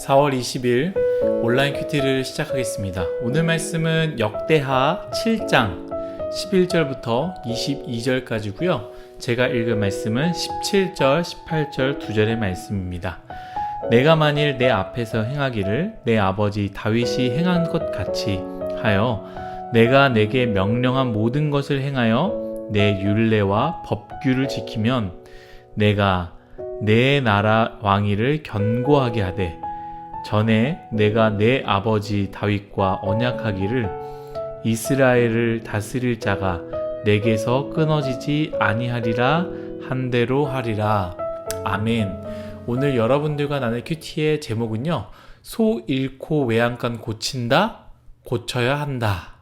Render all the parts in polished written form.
4월 20일 온라인 큐티를 시작하겠습니다. 오늘 말씀은 역대하 7장 11절부터 22절까지고요. 제가 읽은 말씀은 17절, 18절 두 절의 말씀입니다. 내가 만일 내 앞에서 행하기를 내 아버지 다윗이 행한 것 같이 하여 내가 내게 명령한 모든 것을 행하여 내 율례와 법규를 지키면 내가 내 나라 왕위를 견고하게 하되 전에 내가 내 아버지 다윗과 언약하기를 이스라엘을 다스릴 자가 내게서 끊어지지 아니하리라 한 대로 하리라. 아멘. 오늘 여러분들과 나눌 큐티의 제목은요, 소 잃고 외양간 고친다, 고쳐야 한다.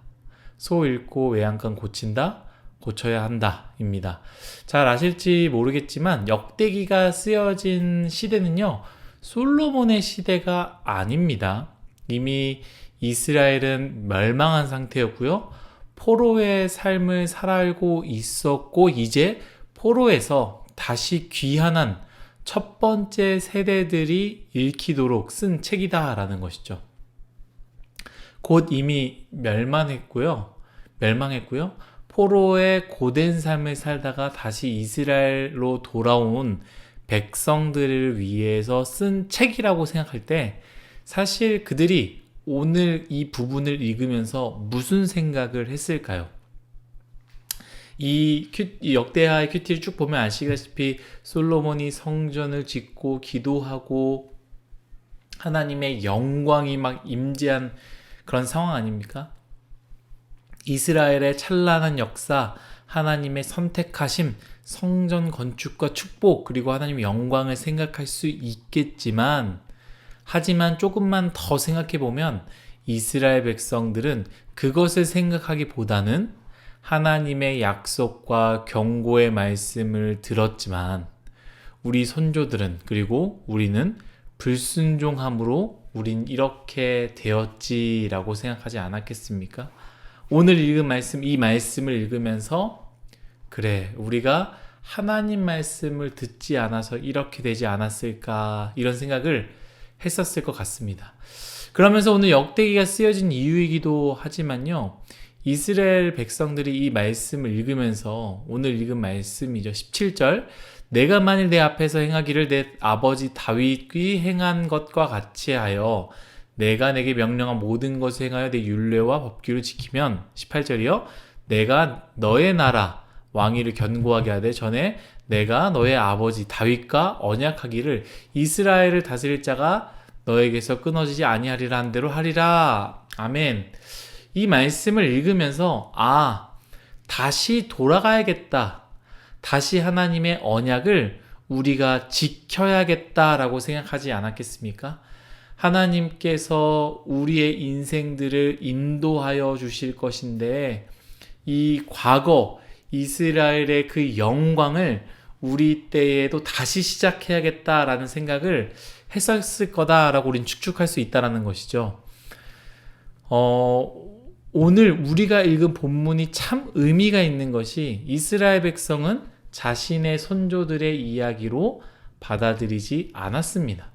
소 잃고 외양간 고친다, 고쳐야 한다 입니다. 잘 아실지 모르겠지만 역대기가 쓰여진 시대는요, 솔로몬의 시대가 아닙니다. 이미 이스라엘은 멸망한 상태였고요, 포로의 삶을 살아가고 있었고, 이제 포로에서 다시 귀환한 첫 번째 세대들이 읽히도록 쓴 책이다라는 것이죠. 곧 이미 멸망했고요. 포로의 고된 삶을 살다가 다시 이스라엘로 돌아온 백성들을 위해서 쓴 책이라고 생각할 때 사실 그들이 오늘 이 부분을 읽으면서 무슨 생각을 했을까요? 이 역대하의 큐티를 쭉 보면 아시다시피 솔로몬이 성전을 짓고 기도하고 하나님의 영광이 막 임재한 그런 상황 아닙니까? 이스라엘의 찬란한 역사, 하나님의 선택하심, 성전 건축과 축복, 그리고 하나님의 영광을 생각할 수 있겠지만, 하지만 조금만 더 생각해보면 이스라엘 백성들은 그것을 생각하기보다는 하나님의 약속과 경고의 말씀을 들었지만 우리 선조들은, 그리고 우리는 불순종함으로 우린 이렇게 되었지라고 생각하지 않았겠습니까? 오늘 읽은 말씀, 이 말씀을 읽으면서 그래, 우리가 하나님 말씀을 듣지 않아서 이렇게 되지 않았을까, 이런 생각을 했었을 것 같습니다. 그러면서 오늘 역대기가 쓰여진 이유이기도 하지만요, 이스라엘 백성들이 이 말씀을 읽으면서 오늘 읽은 말씀이죠. 17절, 내가 만일 내 앞에서 행하기를 내 아버지 다윗이 행한 것과 같이 하여 내가 내게 명령한 모든 것을 행하여 내 율례와 법규를 지키면, 18절이요, 내가 너의 나라 왕위를 견고하게 하되 전에 내가 너의 아버지 다윗과 언약하기를 이스라엘을 다스릴 자가 너에게서 끊어지지 아니하리라 한 대로 하리라. 아멘. 이 말씀을 읽으면서 다시 돌아가야겠다, 다시 하나님의 언약을 우리가 지켜야겠다라고 생각하지 않았겠습니까? 하나님께서 우리의 인생들을 인도하여 주실 것인데 이 과거 이스라엘의 그 영광을 우리 때에도 다시 시작해야겠다라는 생각을 했었을 거다라고 우린 축축할 수 있다는 것이죠. 오늘 우리가 읽은 본문이 참 의미가 있는 것이 이스라엘 백성은 자신의 선조들의 이야기로 받아들이지 않았습니다.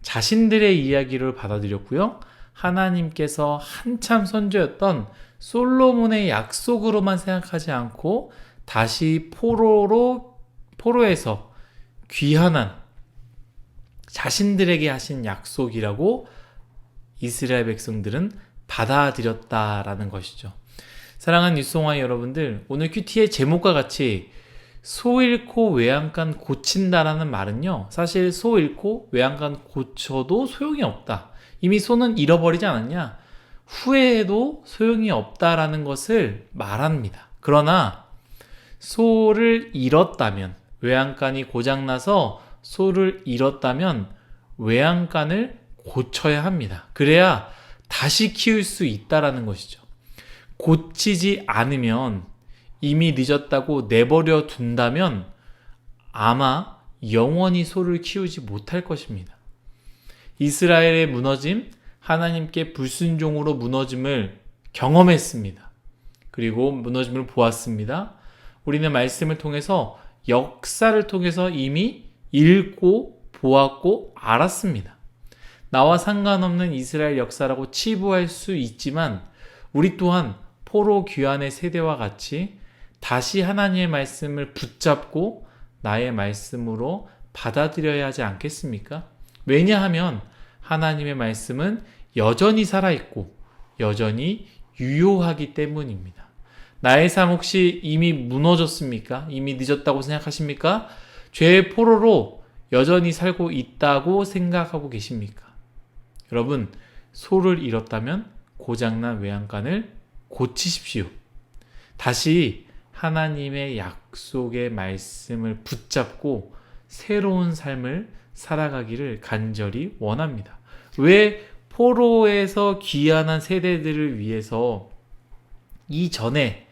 자신들의 이야기를 받아들였고요, 하나님께서 한참 선조였던 솔로몬의 약속으로만 생각하지 않고 다시 포로에서 귀환한 자신들에게 하신 약속이라고 이스라엘 백성들은 받아들였다라는 것이죠. 사랑하는 뉴스공화 여러분들, 오늘 큐티의 제목과 같이 소 잃고 외양간 고친다라는 말은요, 사실 소 잃고 외양간 고쳐도 소용이 없다, 이미 소는 잃어버리지 않았냐, 후회해도 소용이 없다라는 것을 말합니다. 그러나 소를 잃었다면, 외양간이 고장나서 소를 잃었다면 외양간을 고쳐야 합니다. 그래야 다시 키울 수 있다라는 것이죠. 고치지 않으면, 이미 늦었다고 내버려 둔다면 아마 영원히 소를 키우지 못할 것입니다. 이스라엘의 무너짐, 하나님께 불순종으로 무너짐을 경험했습니다. 그리고 무너짐을 보았습니다. 우리는 말씀을 통해서, 역사를 통해서 이미 읽고 보았고 알았습니다. 나와 상관없는 이스라엘 역사라고 치부할 수 있지만 우리 또한 포로 귀환의 세대와 같이 다시 하나님의 말씀을 붙잡고 나의 말씀으로 받아들여야 하지 않겠습니까? 왜냐하면 하나님의 말씀은 여전히 살아있고 여전히 유효하기 때문입니다. 나의 삶 혹시 이미 무너졌습니까? 이미 늦었다고 생각하십니까? 죄의 포로로 여전히 살고 있다고 생각하고 계십니까? 여러분, 소를 잃었다면 고장난 외양간을 고치십시오. 다시 하나님의 약속의 말씀을 붙잡고 새로운 삶을 살아가기를 간절히 원합니다. 왜 포로에서 귀환한 세대들을 위해서 이전에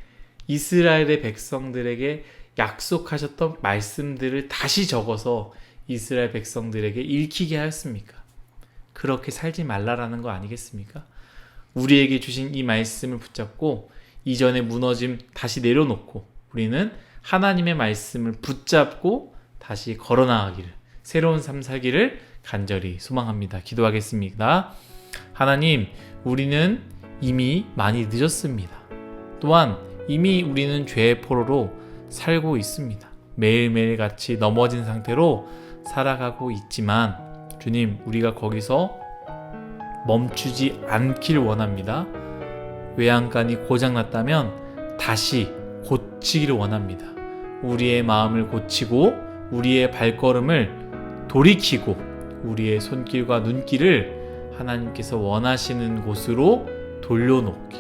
이스라엘의 백성들에게 약속하셨던 말씀들을 다시 적어서 이스라엘 백성들에게 읽히게 하였습니까? 그렇게 살지 말라라는 거 아니겠습니까? 우리에게 주신 이 말씀을 붙잡고 이전의 무너짐 다시 내려놓고 우리는 하나님의 말씀을 붙잡고 다시 걸어나가기를, 새로운 삶 살기를 간절히 소망합니다. 기도하겠습니다. 하나님, 우리는 이미 많이 늦었습니다. 또한 이미 우리는 죄의 포로로 살고 있습니다. 매일매일 같이 넘어진 상태로 살아가고 있지만 주님, 우리가 거기서 멈추지 않길 원합니다. 외양간이 고장났다면 다시 고치기를 원합니다. 우리의 마음을 고치고 우리의 발걸음을 돌이키고 우리의 손길과 눈길을 하나님께서 원하시는 곳으로 돌려놓기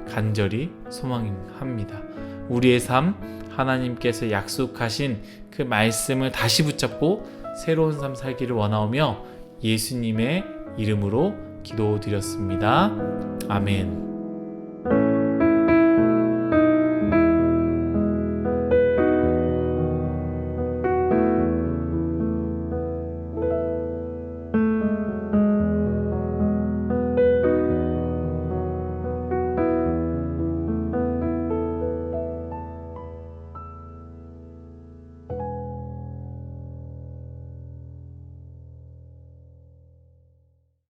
간절히 소망합니다. 우리의 삶, 하나님께서 약속하신 그 말씀을 다시 붙잡고 새로운 삶 살기를 원하오며 예수님의 이름으로 기도드렸습니다. 아멘.